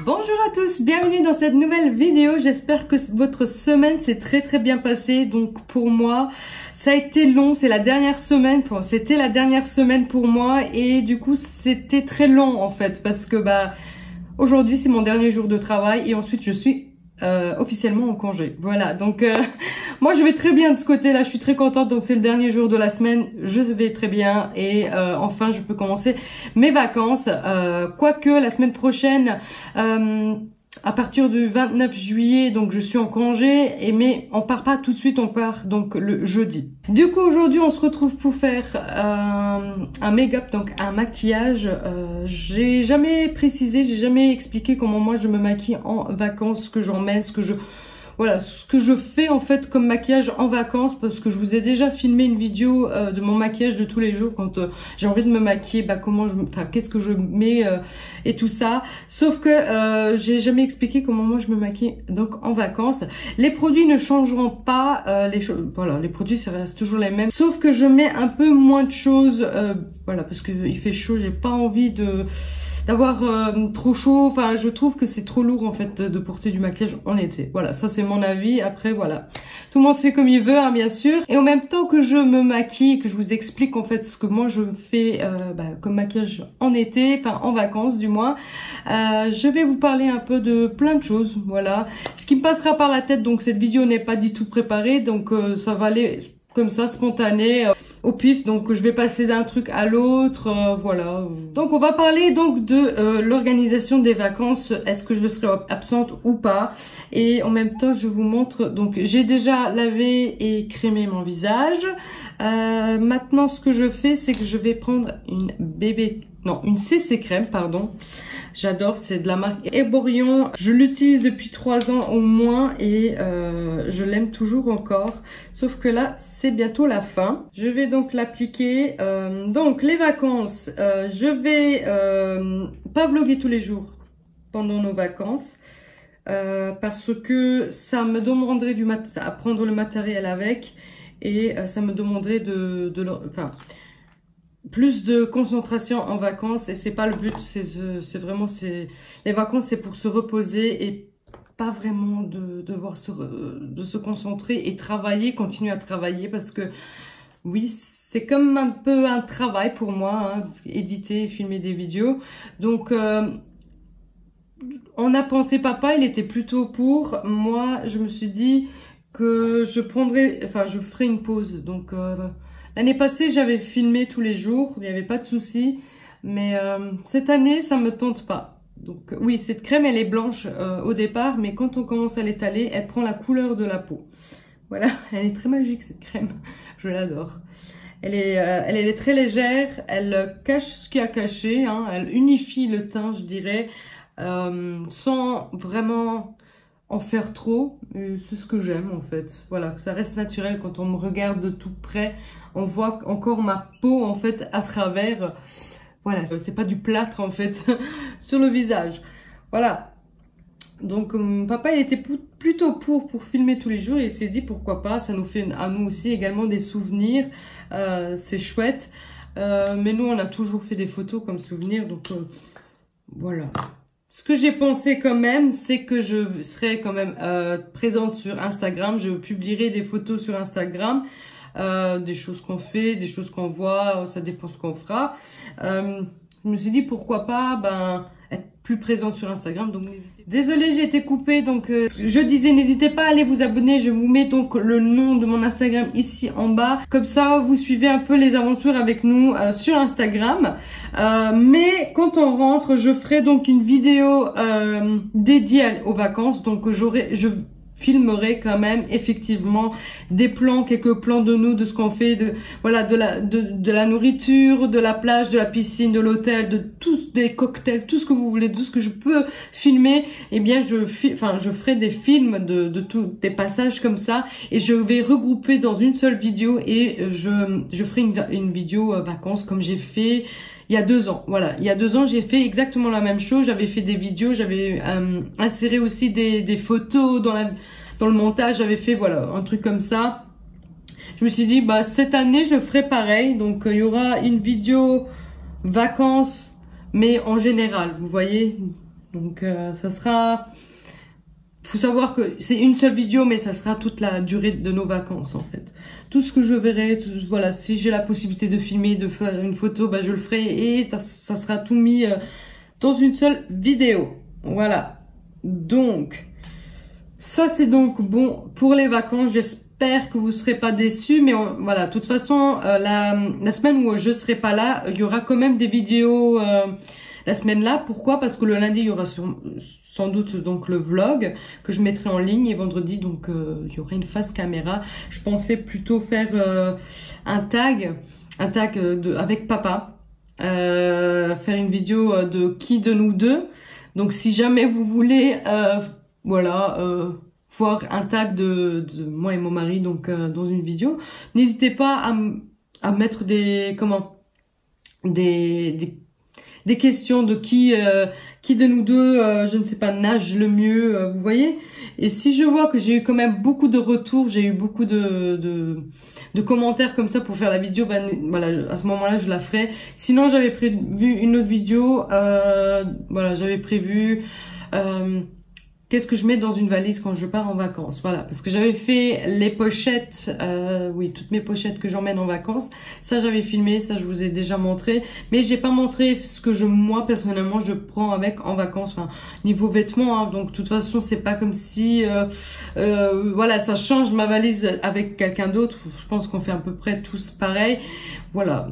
Bonjour à tous, bienvenue dans cette nouvelle vidéo. J'espère que votre semaine s'est très bien passée. Donc pour moi, ça a été long, c'est la dernière semaine, enfin, c'était la dernière semaine pour moi et du coup c'était très long en fait parce que aujourd'hui c'est mon dernier jour de travail et ensuite je suis officiellement en congé. Voilà, donc moi je vais très bien de ce côté-là, je suis très contente. Donc c'est le dernier jour de la semaine, je vais très bien et enfin je peux commencer mes vacances. Quoique la semaine prochaine, à partir du 29 juillet, donc je suis en congé, mais on part pas tout de suite, on part donc le jeudi. Du coup aujourd'hui on se retrouve pour faire un make-up, donc un maquillage. J'ai jamais précisé, j'ai jamais expliqué comment moi je me maquille en vacances, ce que j'emmène, ce que je fais en fait comme maquillage en vacances, parce que je vous ai déjà filmé une vidéo de mon maquillage de tous les jours quand j'ai envie de me maquiller, qu'est-ce que je mets et tout ça. Sauf que j'ai jamais expliqué comment moi je me maquille donc en vacances. Les produits ne changeront pas, les produits ça reste toujours les mêmes, sauf que je mets un peu moins de choses, parce que il fait chaud, j'ai pas envie d'avoir trop chaud. Enfin, je trouve que c'est trop lourd en fait de porter du maquillage en été. Voilà, ça c'est mon avis. Après voilà, tout le monde fait comme il veut, hein, bien sûr. Et en même temps que je me maquille, que je vous explique en fait ce que moi je fais comme maquillage en été, enfin en vacances du moins, je vais vous parler un peu de plein de choses. Voilà, ce qui me passera par la tête. Donc cette vidéo n'est pas du tout préparée, donc ça va aller comme ça, spontané, au pif. Donc je vais passer d'un truc à l'autre, voilà. Donc on va parler donc de l'organisation des vacances. Est-ce que je serai absente ou pas? Et en même temps je vous montre, donc j'ai déjà lavé et crémé mon visage. Maintenant ce que je fais, c'est que je vais prendre une CC crème, pardon. J'adore, c'est de la marque Erborian. Je l'utilise depuis 3 ans au moins et je l'aime toujours encore. Sauf que là, c'est bientôt la fin. Je vais donc l'appliquer. Donc les vacances, je vais pas vlogger tous les jours pendant nos vacances. Parce que ça me demanderait à prendre le matériel avec. Et ça me demanderait plus de concentration en vacances, et c'est pas le but. Les vacances c'est pour se reposer et pas vraiment de se concentrer et continuer à travailler, parce que oui, c'est comme un peu un travail pour moi, hein, éditer et filmer des vidéos. Donc on a pensé, papa il était plutôt pour, moi je me suis dit que je ferai une pause. Donc l'année passée, j'avais filmé tous les jours, il n'y avait pas de souci. Mais cette année, ça me tente pas. Donc oui, cette crème, elle est blanche au départ, mais quand on commence à l'étaler, elle prend la couleur de la peau. Voilà, elle est très magique cette crème, je l'adore. Elle est très légère, elle cache ce qu'il y a caché, hein, elle unifie le teint, je dirais, sans vraiment en faire trop. C'est ce que j'aime en fait. Voilà, ça reste naturel. Quand on me regarde de tout près, on voit encore ma peau en fait à travers. Voilà, c'est pas du plâtre en fait sur le visage. Voilà. Donc papa il était plutôt pour filmer tous les jours, et il s'est dit pourquoi pas, ça nous fait à nous aussi également des souvenirs. C'est chouette. Mais nous on a toujours fait des photos comme souvenirs, donc voilà. Ce que j'ai pensé quand même, c'est que je serai quand même présente sur Instagram. Je publierai des photos sur Instagram, des choses qu'on fait, des choses qu'on voit, ça dépend ce qu'on fera. Je me suis dit pourquoi pas être plus présente sur Instagram. Donc désolée, j'ai été coupée. Donc je disais, n'hésitez pas à aller vous abonner. Je vous mets donc le nom de mon Instagram ici en bas. Comme ça, vous suivez un peu les aventures avec nous sur Instagram. Mais quand on rentre, je ferai donc une vidéo dédiée aux vacances. Donc je filmerai quand même effectivement des plans, quelques plans de nous, de ce qu'on fait, de la nourriture, de la plage, de la piscine, de l'hôtel, de tous des cocktails, tout ce que vous voulez, tout ce que je peux filmer. Eh bien je ferai des films de tous des passages comme ça, et je vais regrouper dans une seule vidéo, et je ferai une vidéo vacances comme j'ai fait il y a 2 ans. Voilà, il y a 2 ans, j'ai fait exactement la même chose. J'avais fait des vidéos, j'avais inséré aussi des photos dans le montage. J'avais fait, voilà, un truc comme ça. Je me suis dit, cette année, je ferai pareil. Donc, il y aura une vidéo vacances, mais en général, vous voyez. Donc ça sera, faut savoir que c'est une seule vidéo, mais ça sera toute la durée de nos vacances en fait. Tout ce que je verrai, voilà, si j'ai la possibilité de filmer, de faire une photo, bah je le ferai et ça sera tout mis dans une seule vidéo. Voilà. Donc ça c'est donc bon pour les vacances. J'espère que vous serez pas déçus, mais voilà. De toute façon, la semaine où je serai pas là, il y aura quand même des vidéos la semaine là. Pourquoi? Parce que le lundi il y aura sans doute donc le vlog que je mettrai en ligne et vendredi donc il y aura une face caméra. Je pensais plutôt faire un tag avec papa, faire une vidéo de qui de nous deux. Donc si jamais vous voulez voilà voir un tag de moi et mon mari donc dans une vidéo, n'hésitez pas à mettre des questions de qui de nous deux, je ne sais pas, nage le mieux, vous voyez. Et si je vois que j'ai eu quand même beaucoup de retours, j'ai eu beaucoup de commentaires comme ça pour faire la vidéo, ben voilà, à ce moment-là, je la ferai. Sinon, j'avais prévu une autre vidéo, voilà, j'avais prévu qu'est-ce que je mets dans une valise quand je pars en vacances? Voilà, parce que j'avais fait les pochettes, oui, toutes mes pochettes que j'emmène en vacances. Ça, j'avais filmé, ça, je vous ai déjà montré. Mais j'ai pas montré ce que moi, personnellement, je prends avec en vacances. Enfin, niveau vêtements, hein. Donc, de toute façon, c'est pas comme si, voilà, ça change ma valise avec quelqu'un d'autre. Je pense qu'on fait à peu près tous pareil. Voilà.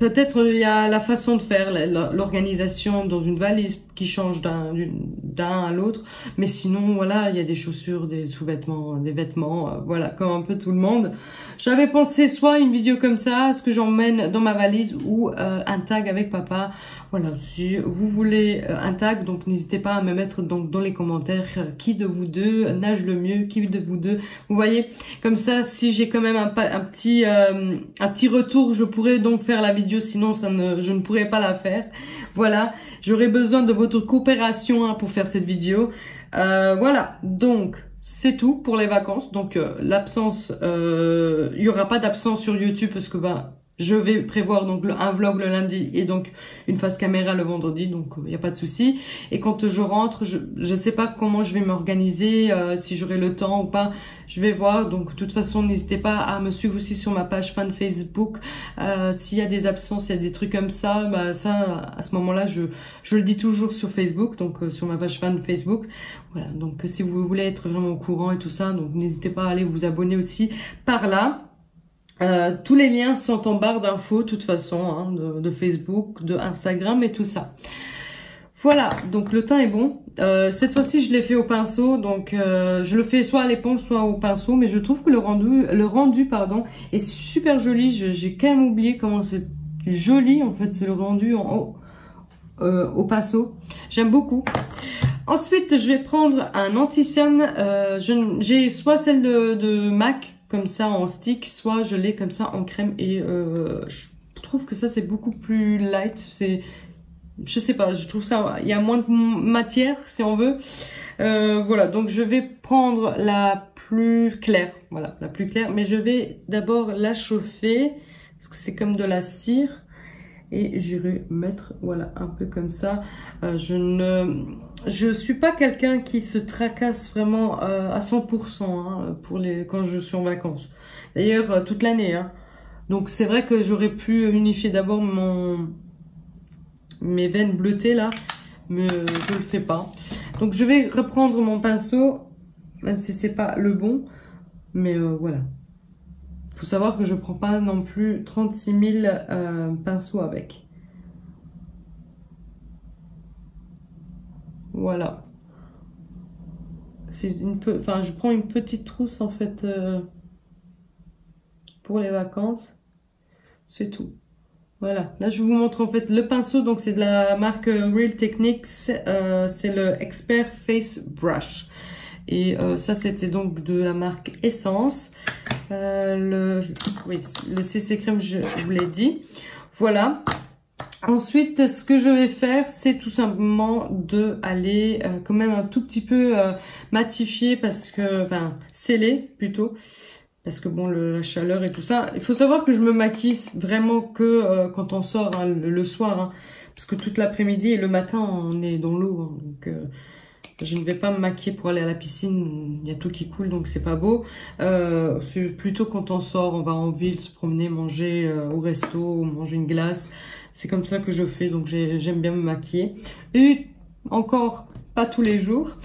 Peut-être il y a la façon de faire, l'organisation dans une valise qui change d'un à l'autre. Mais sinon, voilà, il y a des chaussures, des sous-vêtements, des vêtements, voilà, comme un peu tout le monde. J'avais pensé soit une vidéo comme ça, ce que j'emmène dans ma valise, ou un tag avec papa. Voilà, si vous voulez un tag, donc n'hésitez pas à me mettre donc dans les commentaires qui de vous deux nage le mieux, qui de vous deux. Vous voyez, comme ça, si j'ai quand même un petit retour, je pourrais donc faire la vidéo, sinon je ne pourrais pas la faire. Voilà, j'aurais besoin de votre coopération hein, pour faire cette vidéo. Voilà, donc c'est tout pour les vacances. Donc l'absence, il y aura pas d'absence sur YouTube parce que je vais prévoir donc un vlog le lundi et donc une face caméra le vendredi, donc il n'y a pas de souci. Et quand je rentre, je sais pas comment je vais m'organiser, si j'aurai le temps ou pas, je vais voir. Donc de toute façon, n'hésitez pas à me suivre aussi sur ma page fan Facebook. S'il y a des absences, il y a des trucs comme ça, ça à ce moment-là, je le dis toujours sur Facebook, donc sur ma page fan Facebook. Voilà, donc si vous voulez être vraiment au courant et tout ça, donc n'hésitez pas à aller vous abonner aussi par là. Tous les liens sont en barre d'infos de toute façon, hein, de Facebook, de Instagram et tout ça. Voilà, donc le teint est bon. Cette fois-ci, je l'ai fait au pinceau, donc je le fais soit à l'éponge, soit au pinceau, mais je trouve que le rendu est super joli. J'ai quand même oublié comment c'est joli, en fait, c'est le rendu en haut au pinceau. J'aime beaucoup. Ensuite, je vais prendre un anti-cerne. J'ai soit celle de MAC, comme ça en stick, soit je l'ai comme ça en crème et je trouve que ça c'est beaucoup plus light, je sais pas, je trouve ça, il y a moins de matière si on veut. Voilà, donc je vais prendre la plus claire, voilà, la plus claire, mais je vais d'abord la chauffer parce que c'est comme de la cire. Et j'irai mettre, voilà, un peu comme ça. Je suis pas quelqu'un qui se tracasse vraiment à 100% hein, quand je suis en vacances. D'ailleurs, toute l'année. Hein. Donc c'est vrai que j'aurais pu unifier d'abord mes veines bleutées là, mais je le fais pas. Donc je vais reprendre mon pinceau, même si c'est pas le bon, mais voilà. Faut savoir que je prends pas non plus 36 000 pinceaux avec. Voilà. Je prends une petite trousse en fait pour les vacances. C'est tout. Voilà. Là, je vous montre en fait le pinceau. Donc, c'est de la marque Real Techniques. C'est le Expert Face Brush. Et ça, c'était donc de la marque Essence. Le CC Crème, je vous l'ai dit. Voilà. Ensuite, ce que je vais faire, c'est tout simplement de aller quand même un tout petit peu matifier parce que, enfin, sceller plutôt. Parce que bon, la chaleur et tout ça. Il faut savoir que je me maquille vraiment que quand on sort hein, le soir. Hein. parce que toute l'après-midi et le matin on est dans l'eau, hein, donc je ne vais pas me maquiller pour aller à la piscine, il y a tout qui coule donc c'est pas beau. C'est plutôt quand on sort, on va en ville se promener, manger au resto, manger une glace. C'est comme ça que je fais, donc j'aime bien me maquiller. Et encore pas tous les jours.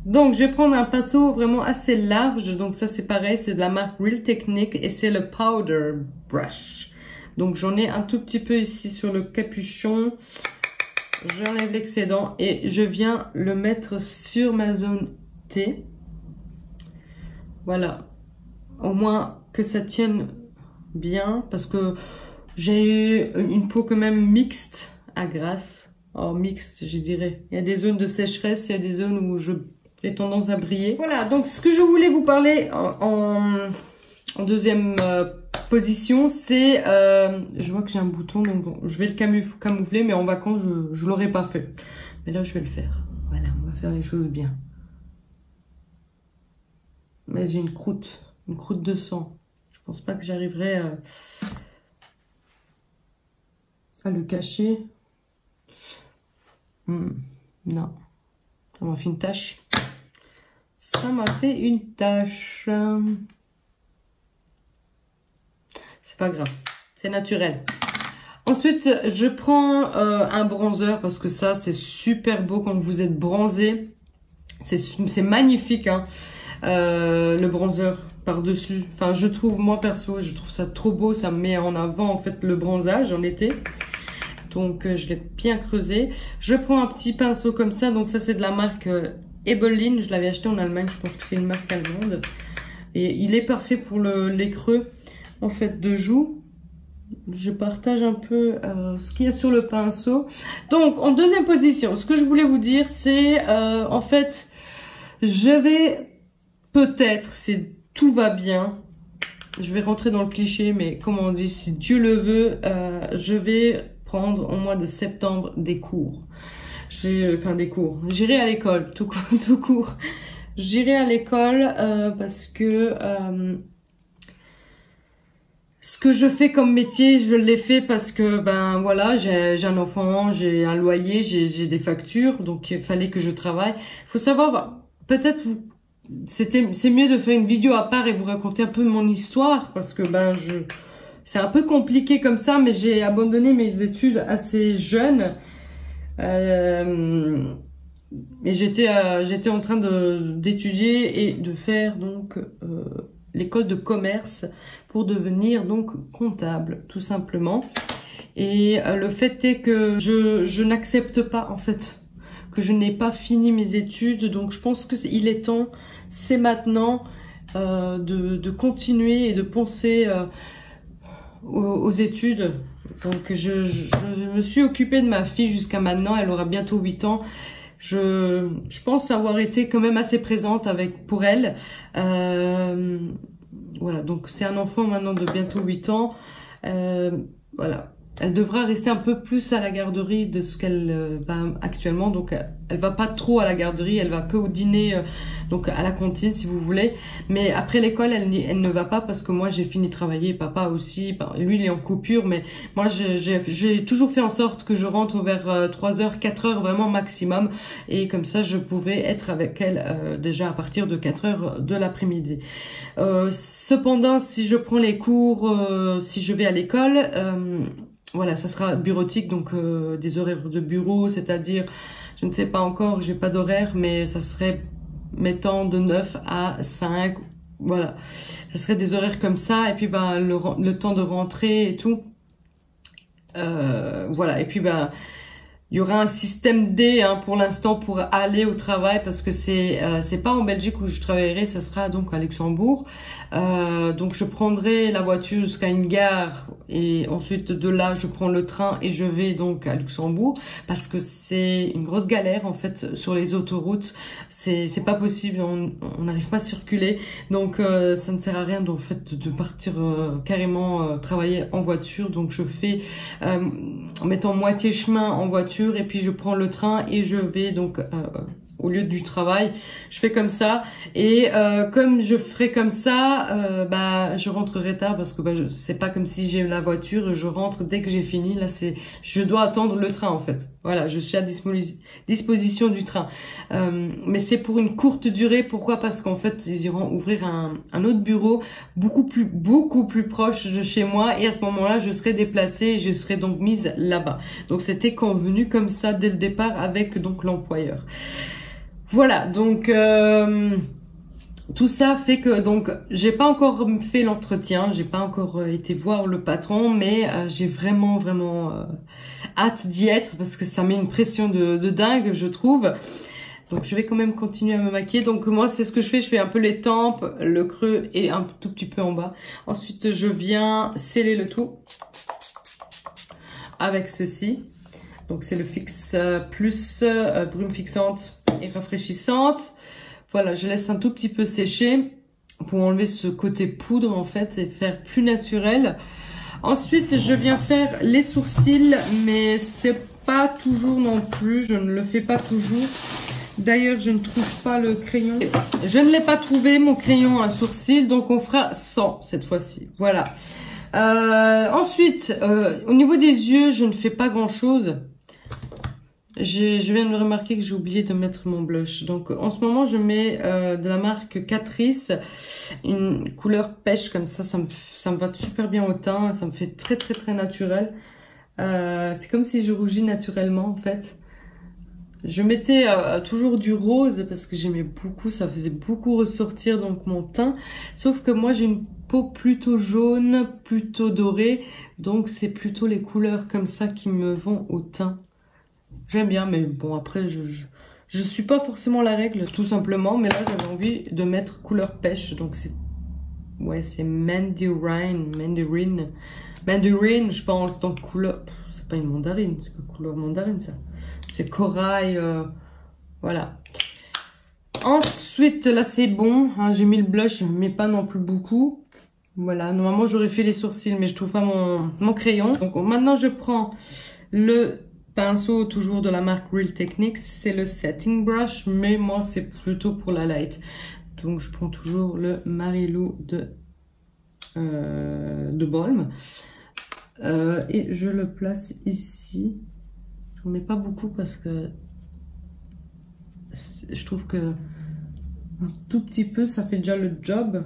Donc je vais prendre un pinceau vraiment assez large, donc ça c'est pareil, c'est de la marque Real Technique et c'est le Powder Brush. Donc j'en ai un tout petit peu ici sur le capuchon. J'enlève l'excédent et je viens le mettre sur ma zone T. Voilà. Au moins que ça tienne bien parce que j'ai une peau quand même mixte à grasse. Oh, mixte, je dirais. Il y a des zones de sécheresse, il y a des zones où j'ai tendance à briller. Voilà, donc ce que je voulais vous parler en deuxième position, c'est, je vois que j'ai un bouton, donc bon, je vais le camoufler, mais en vacances, je l'aurais pas fait. Mais là, je vais le faire. Voilà, on va faire les choses bien. Mais j'ai une croûte de sang. Je pense pas que j'arriverai à le cacher. Non, ça m'a fait une tache. Ça m'a fait une tache. C'est pas grave, c'est naturel. Ensuite, je prends un bronzer parce que ça, c'est super beau quand vous êtes bronzé. C'est magnifique, hein, le bronzer par-dessus. Enfin, je trouve, moi perso, je trouve ça trop beau. Ça me met en avant, en fait, le bronzage en été. Donc, je l'ai bien creusé. Je prends un petit pinceau comme ça. Donc, ça, c'est de la marque Ebelin. Je l'avais acheté en Allemagne. Je pense que c'est une marque allemande. Et il est parfait pour les creux, en fait, de joues. Je partage un peu ce qu'il y a sur le pinceau. Donc, en deuxième position, ce que je voulais vous dire, c'est, en fait, je vais peut-être, si tout va bien, je vais rentrer dans le cliché, mais comme on dit, si Dieu le veut, je vais prendre au mois de septembre des cours. Enfin, des cours. J'irai à l'école, tout court. J'irai à l'école parce que... ce que je fais comme métier, je l'ai fait parce que, ben voilà, j'ai un enfant, j'ai un loyer, j'ai des factures, donc il fallait que je travaille. Il faut savoir, peut-être c'est mieux de faire une vidéo à part et vous raconter un peu mon histoire, parce que ben c'est un peu compliqué comme ça, mais j'ai abandonné mes études assez jeune. Et j'étais en train d'étudier et de faire donc l'école de commerce pour devenir donc comptable, tout simplement. Et le fait est que je n'accepte pas, en fait, que je n'ai pas fini mes études. Donc je pense que il est temps, c'est maintenant, de continuer et de penser aux études. Donc je me suis occupée de ma fille jusqu'à maintenant, elle aura bientôt 8 ans. Je pense avoir été quand même assez présente pour elle. Voilà, donc c'est un enfant maintenant de bientôt 8 ans. Voilà, elle devra rester un peu plus à la garderie de ce qu'elle va actuellement. Donc elle va pas trop à la garderie, elle va que au dîner, donc à la cantine si vous voulez. Mais après l'école, elle ne va pas parce que moi j'ai fini de travailler, papa aussi. Lui il est en coupure, mais moi j'ai toujours fait en sorte que je rentre vers 3h, 4h vraiment maximum. Et comme ça je pouvais être avec elle déjà à partir de 4h de l'après-midi. Cependant, si je prends les cours, si je vais à l'école, voilà, ça sera bureautique, donc des horaires de bureau, c'est-à-dire, je ne sais pas encore, j'ai pas d'horaire, mais ça serait, mettons, de 9 à 5, voilà. Ça serait des horaires comme ça, et puis ben le temps de rentrer et tout. Voilà, et puis ben... il y aura un système D hein, pour l'instant pour aller au travail parce que c'est pas en Belgique où je travaillerai, ça sera donc à Luxembourg. Donc je prendrai la voiture jusqu'à une gare et ensuite de là je prends le train et je vais donc à Luxembourg parce que c'est une grosse galère en fait sur les autoroutes. C'est pas possible, on n'arrive pas à circuler, donc ça ne sert à rien en fait de partir carrément travailler en voiture. Donc je fais en mettant moitié chemin en voiture et puis je prends le train et je vais donc au lieu du travail, je fais comme ça. Et comme je ferai comme ça, bah je rentrerai tard parce que bah, c'est pas comme si j'ai la voiture, je rentre dès que j'ai fini. Là je dois attendre le train en fait. Voilà, je suis à disposition du train. Mais c'est pour une courte durée. Pourquoi? Parce qu'en fait ils iront ouvrir un autre bureau beaucoup plus proche de chez moi, et à ce moment-là je serai déplacée et je serai donc mise là-bas. Donc c'était convenu comme ça dès le départ avec donc l'employeur. Voilà, donc tout ça fait que donc j'ai pas encore fait l'entretien, j'ai pas encore été voir le patron, mais j'ai vraiment hâte d'y être parce que ça met une pression de dingue, je trouve. Donc je vais quand même continuer à me maquiller. Donc moi c'est ce que je fais un peu les tempes, le creux et un tout petit peu en bas. Ensuite je viens sceller le tout avec ceci. Donc c'est le Fix Plus brume fixante et rafraîchissante. Voilà, je laisse un tout petit peu sécher pour enlever ce côté poudre en fait et faire plus naturel. Ensuite, je viens faire les sourcils, mais c'est pas toujours non plus, je ne le fais pas toujours. D'ailleurs, je ne trouve pas le crayon. Je ne l'ai pas trouvé, mon crayon à sourcils, donc on fera 100 cette fois-ci. Voilà. Ensuite, au niveau des yeux, je ne fais pas grand-chose. Je viens de remarquer que j'ai oublié de mettre mon blush. Donc en ce moment je mets de la marque Catrice, une couleur pêche comme ça me va super bien au teint, ça me fait très naturel. C'est comme si je rougis naturellement en fait. Je mettais toujours du rose parce que j'aimais beaucoup, ça faisait beaucoup ressortir donc mon teint. Sauf que moi j'ai une peau plutôt jaune, plutôt dorée, donc c'est plutôt les couleurs comme ça qui me vont au teint. J'aime bien, mais bon, après, je suis pas forcément la règle, tout simplement. Mais là, j'avais envie de mettre couleur pêche. Donc, c'est... Ouais, c'est Mandarin, je pense. Donc, couleur... C'est pas une mandarine, c'est pas couleur mandarine, ça. C'est corail, voilà. Ensuite, là, c'est bon. Hein, j'ai mis le blush, mais pas non plus beaucoup. Voilà, normalement, j'aurais fait les sourcils, mais je trouve pas mon crayon. Donc, maintenant, je prends le... pinceau toujours de la marque Real Techniques, c'est le setting brush, mais moi c'est plutôt pour la light. Donc je prends toujours le Marilou de Balm et je le place ici. Je n'en mets pas beaucoup parce que je trouve que un tout petit peu ça fait déjà le job.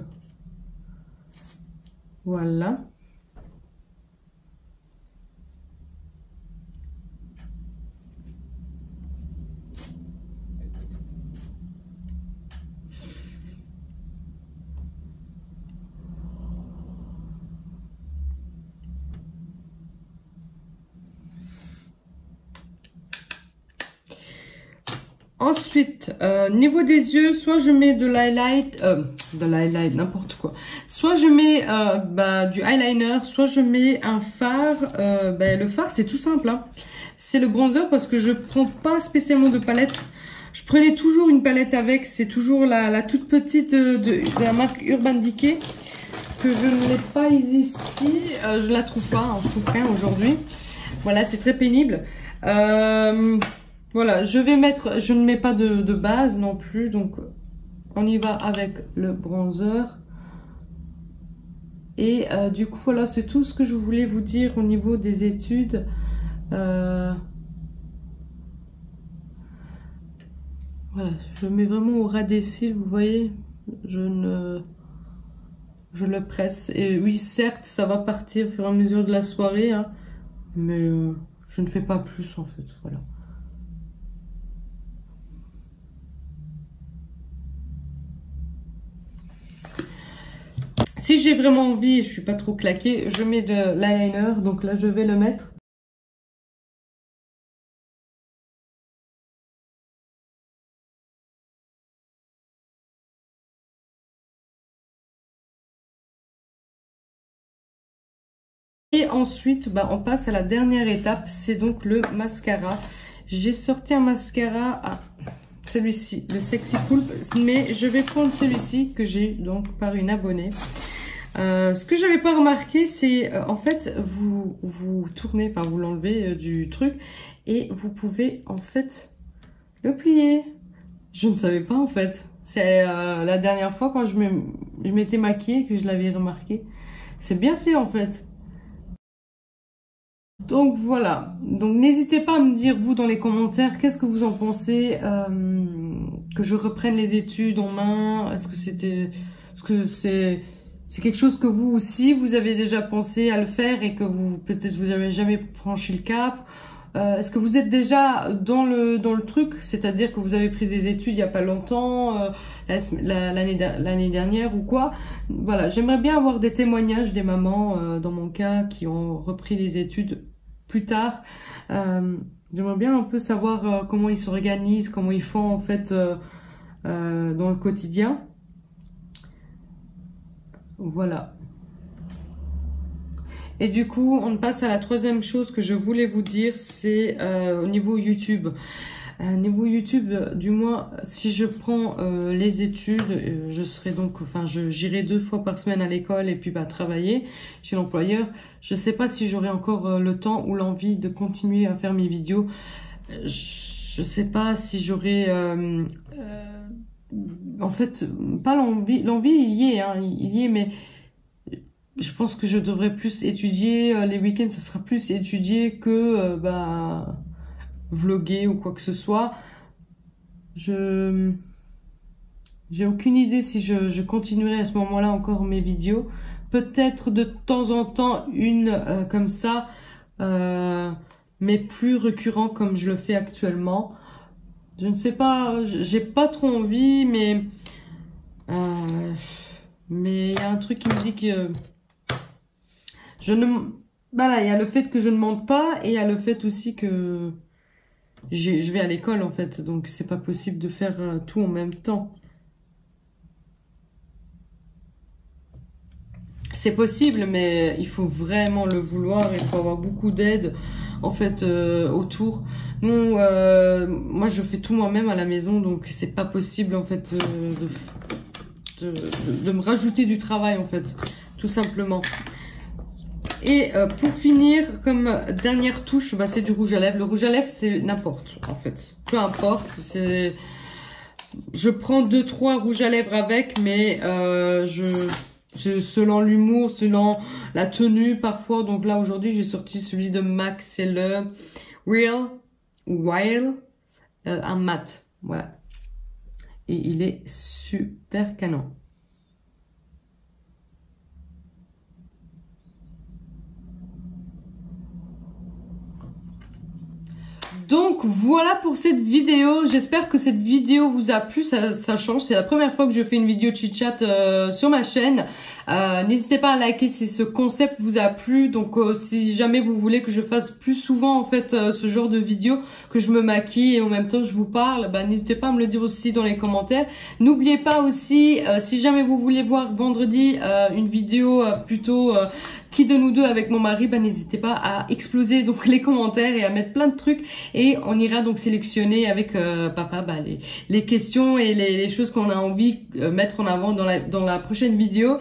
Voilà. Ensuite, niveau des yeux, soit je mets de l'highlight, n'importe quoi. Soit je mets du eyeliner, soit je mets un fard. Le fard, c'est tout simple, hein. C'est le bronzer parce que je prends pas spécialement de palette. Je prenais toujours une palette avec, c'est toujours la toute petite de la marque Urban Decay que je ne l'ai pas ici. Je la trouve pas, hein, je trouve rien aujourd'hui. Voilà, c'est très pénible. Voilà, je ne mets pas de base non plus, donc on y va avec le bronzer. Et du coup, voilà, c'est tout ce que je voulais vous dire au niveau des études. Voilà, je mets vraiment au ras des cils, vous voyez, je le presse. Et oui, certes, ça va partir au fur et à mesure de la soirée, hein, mais je ne fais pas plus en fait, voilà. Si j'ai vraiment envie et je suis pas trop claquée, je mets de l'eyeliner. Donc là, je vais le mettre. Et ensuite, on passe à la dernière étape. C'est donc le mascara. J'ai sorti un mascara à celui-ci, le Sexy Pulp. Mais je vais prendre celui-ci que j'ai donc par une abonnée. Ce que j'avais pas remarqué, c'est en fait vous tournez, enfin vous l'enlevez du truc et vous pouvez en fait le plier. Je ne savais pas en fait. C'est la dernière fois quand je m'étais maquillée que je l'avais remarqué. C'est bien fait en fait. Donc voilà. Donc n'hésitez pas à me dire vous dans les commentaires qu'est-ce que vous en pensez, que je reprenne les études en main. Est-ce que c'est quelque chose que vous aussi vous avez déjà pensé à le faire et que peut-être vous avez jamais franchi le cap. Est-ce que vous êtes déjà dans le truc, c'est-à-dire que vous avez pris des études il y a pas longtemps, l'année dernière ou quoi? Voilà, j'aimerais bien avoir des témoignages des mamans, dans mon cas, qui ont repris les études plus tard. J'aimerais bien un peu savoir comment ils s'organisent, comment ils font en fait dans le quotidien. Voilà. Et du coup, on passe à la troisième chose que je voulais vous dire, c'est au niveau YouTube. Niveau YouTube, du moins, si je prends les études, je serai donc, enfin, j'irai 2 fois par semaine à l'école et puis travailler chez l'employeur. Je sais pas si j'aurai encore le temps ou l'envie de continuer à faire mes vidéos. Je sais pas si j'aurai, en fait, pas l'envie. L'envie, il y est, hein, il y est, mais je pense que je devrais plus étudier. Les week-ends, ça sera plus étudier que vloguer ou quoi que ce soit. J'ai aucune idée si je continuerai à ce moment-là encore mes vidéos. Peut-être de temps en temps une comme ça, mais plus récurrent comme je le fais actuellement. Je ne sais pas, j'ai pas trop envie, mais il y a un truc qui me dit que voilà, il y a le fait que je ne monte pas et il y a le fait aussi que je vais à l'école en fait, donc c'est pas possible de faire tout en même temps. C'est possible, mais il faut vraiment le vouloir, il faut avoir beaucoup d'aide en fait autour. Non, moi je fais tout moi-même à la maison, donc c'est pas possible en fait de me rajouter du travail en fait, tout simplement. Et pour finir, comme dernière touche, c'est du rouge à lèvres. Le rouge à lèvres, c'est n'importe, en fait. Peu importe. Je prends 2-3 rouges à lèvres avec, mais selon l'humour, selon la tenue, parfois. Donc là, aujourd'hui, j'ai sorti celui de MAC. C'est le Real Wild, un mat. Voilà. Et il est super canon. Donc voilà pour cette vidéo, j'espère que cette vidéo vous a plu, ça change, c'est la première fois que je fais une vidéo chit-chat sur ma chaîne. N'hésitez pas à liker si ce concept vous a plu, donc si jamais vous voulez que je fasse plus souvent en fait ce genre de vidéo, que je me maquille et en même temps je vous parle, n'hésitez pas à me le dire aussi dans les commentaires. N'oubliez pas aussi, si jamais vous voulez voir vendredi une vidéo plutôt qui de nous deux avec mon mari, n'hésitez pas à exploser donc les commentaires et à mettre plein de trucs et on ira donc sélectionner avec papa les questions et les choses qu'on a envie de mettre en avant dans la prochaine vidéo.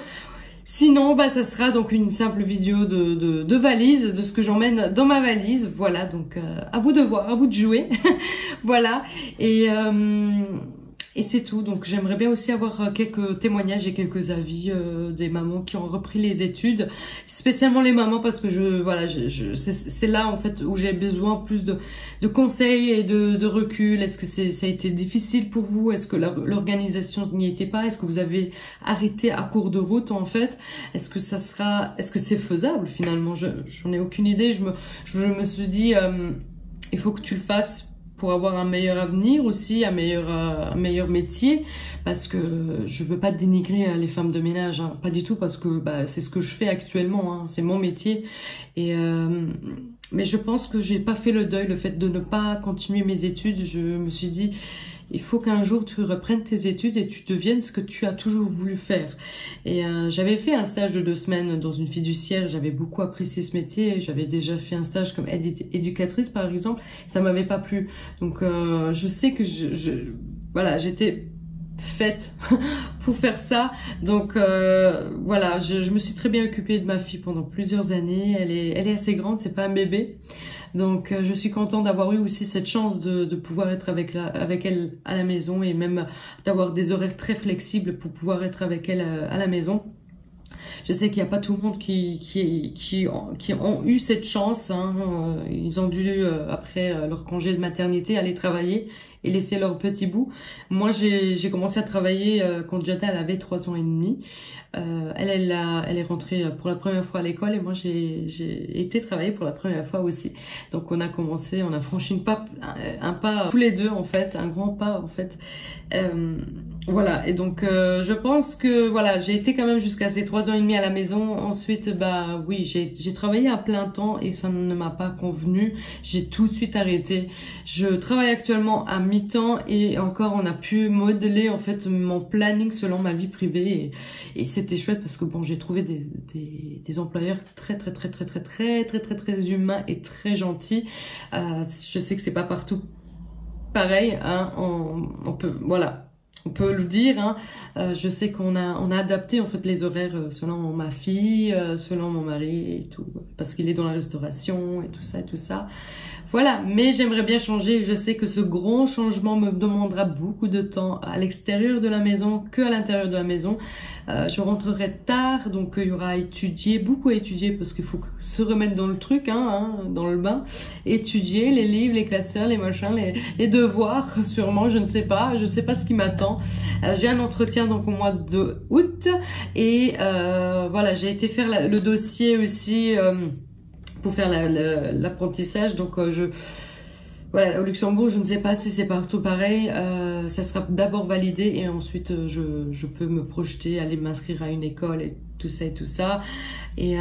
Sinon, ça sera donc une simple vidéo de valise, de ce que j'emmène dans ma valise. Voilà, donc à vous de voir, à vous de jouer. Voilà, et c'est tout. Donc j'aimerais bien aussi avoir quelques témoignages et quelques avis des mamans qui ont repris les études, spécialement les mamans parce que c'est là en fait où j'ai besoin plus de conseils et de recul. Est-ce que ça a été difficile pour vous? Est-ce que l'organisation n'y était pas? Est-ce que vous avez arrêté à court de route en fait? Est-ce que c'est faisable finalement? J'en ai aucune idée. Je me suis dit il faut que tu le fasses pour avoir un meilleur avenir aussi, un meilleur métier, parce que je veux pas dénigrer les femmes de ménage, hein, pas du tout, parce que c'est ce que je fais actuellement, hein, c'est mon métier. Et mais je pense que j'ai pas fait le deuil, le fait de ne pas continuer mes études. Je me suis dit, il faut qu'un jour tu reprennes tes études et tu deviennes ce que tu as toujours voulu faire. Et j'avais fait un stage de 2 semaines dans une fiduciaire, j'avais beaucoup apprécié ce métier, j'avais déjà fait un stage comme éducatrice par exemple, ça m'avait pas plu. Donc je sais que voilà, j'étais faite pour faire ça. Donc voilà, je me suis très bien occupée de ma fille pendant plusieurs années. Elle est assez grande, c'est pas un bébé. Donc je suis contente d'avoir eu aussi cette chance de pouvoir être avec elle à la maison et même d'avoir des horaires très flexibles pour pouvoir être avec elle à la maison. Je sais qu'il n'y a pas tout le monde qui ont eu cette chance. Hein. Ils ont dû, après leur congé de maternité, aller travailler et laisser leur petit bout. Moi, j'ai commencé à travailler quand Jada elle avait 3 ans et demi. Elle est rentrée pour la première fois à l'école et moi j'ai été travailler pour la première fois aussi. Donc on a franchi un pas tous les deux en fait, un grand pas en fait. Voilà, et donc je pense que voilà, j'ai été quand même jusqu'à ces 3 ans et demi à la maison. Ensuite, bah oui, j'ai travaillé à plein temps et ça ne m'a pas convenu. J'ai tout de suite arrêté. Je travaille actuellement à mi-temps et encore on a pu modeler en fait mon planning selon ma vie privée et c'était chouette parce que bon, j'ai trouvé des employeurs très humains et très gentils. Je sais que c'est pas partout pareil, hein, on peut, voilà, on peut le dire. Hein, je sais on a adapté en fait les horaires selon ma fille, selon mon mari et tout, parce qu'il est dans la restauration et tout ça et tout ça. Voilà, mais j'aimerais bien changer. Je sais que ce grand changement me demandera beaucoup de temps à l'extérieur de la maison que à l'intérieur de la maison. Je rentrerai tard, donc il y aura à étudier, beaucoup à étudier parce qu'il faut se remettre dans le truc, dans le bain. Étudier les livres, les classeurs, les machins, les devoirs, sûrement, je ne sais pas ce qui m'attend. J'ai un entretien donc au mois de août et voilà, j'ai été faire le dossier aussi. Pour faire l'apprentissage, donc voilà, au Luxembourg, je ne sais pas si c'est partout pareil. Ça sera d'abord validé et ensuite je peux me projeter, aller m'inscrire à une école et tout ça. Et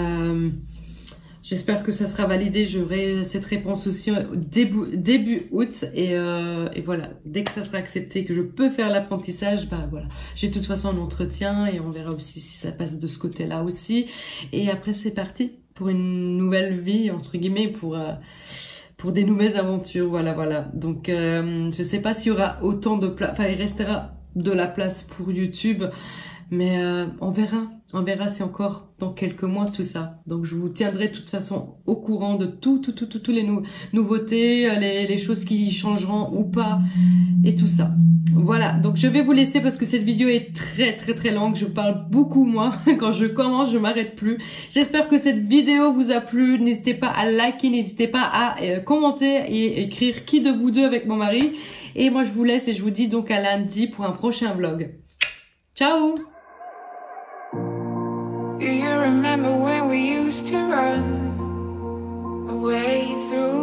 j'espère que ça sera validé. J'aurai cette réponse aussi au début août et voilà, dès que ça sera accepté, que je peux faire l'apprentissage, bah voilà, j'ai de toute façon un entretien et on verra aussi si ça passe de ce côté-là aussi. Et après c'est parti pour une nouvelle vie entre guillemets, pour des nouvelles aventures, voilà. Donc je sais pas s'il y aura autant de place, enfin il restera de la place pour YouTube, mais on verra c'est encore dans quelques mois tout ça. Donc je vous tiendrai de toute façon au courant de toutes les nouveautés, les choses qui changeront ou pas et tout ça. Voilà, donc je vais vous laisser parce que cette vidéo est très longue. Je parle beaucoup moi. Quand je commence, je m'arrête plus. J'espère que cette vidéo vous a plu. N'hésitez pas à liker, n'hésitez pas à commenter et écrire qui de vous deux avec mon mari. Et moi je vous laisse et je vous dis donc à lundi pour un prochain vlog. Ciao! Do you remember when we used to run away through